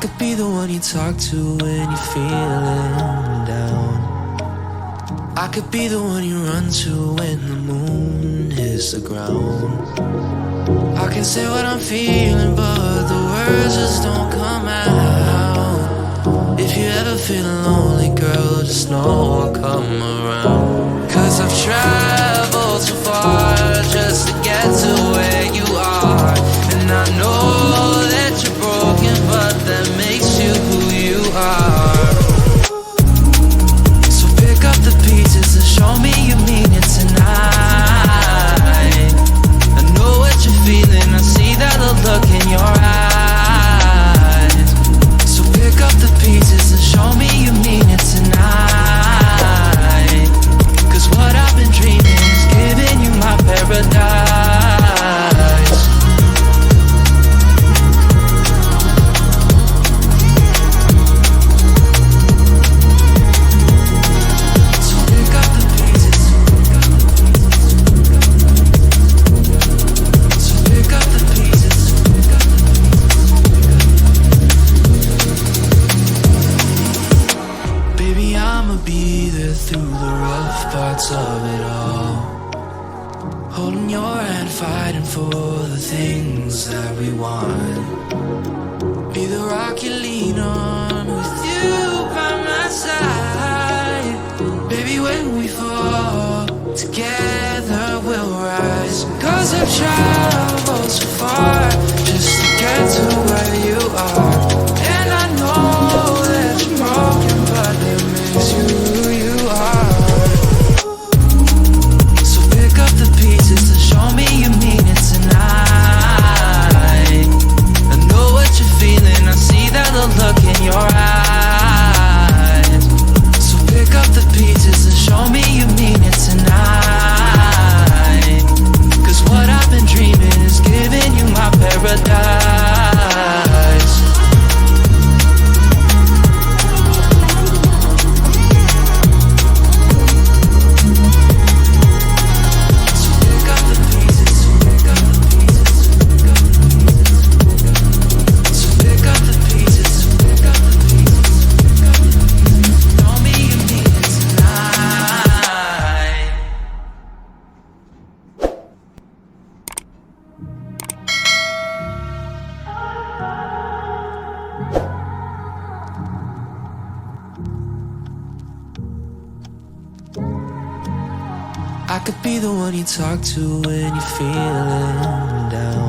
could be the one you talk to when you're feeling down. I could be the one you run to when the moon hits the ground. I can say what I'm feeling, but the words just don't come out. If you ever feel lonely, girl, just know I'll come around. Cause I've traveled so far just to get to where you are. And I know that you're broken, but that makes you who you are. So pick up the pieces and show me you mean it tonight. I know what you're feeling, I see that look in your eyes. So pick up the pieces and show me you mean it tonight. Cause what I've been dreaming is giving you my paradise. So pick up the pieces. So pick up the pieces. Baby, I'ma be there through the rough parts of it all. Holding your hand, fighting for the things that we want. Be the rock you lean on, with you by my side. Baby, when we fall, together we'll rise. Cause I've traveled so far just to get to where you are. And I know that you're broken, but that makes you who you are. So pick up the pieces and show me you mean it tonight. I know what you're feeling, I see that look in your eyes. So pick up the pieces and show me you mean it tonight. Cause what I've been dreaming is giving you my paradise. So pick up the pieces, pick up the pieces, pick up the pieces. So pick up the pieces, pick up the pieces, pick up the pieces. Show me you mean it tonight. I could be the one you talk to when you're feeling down.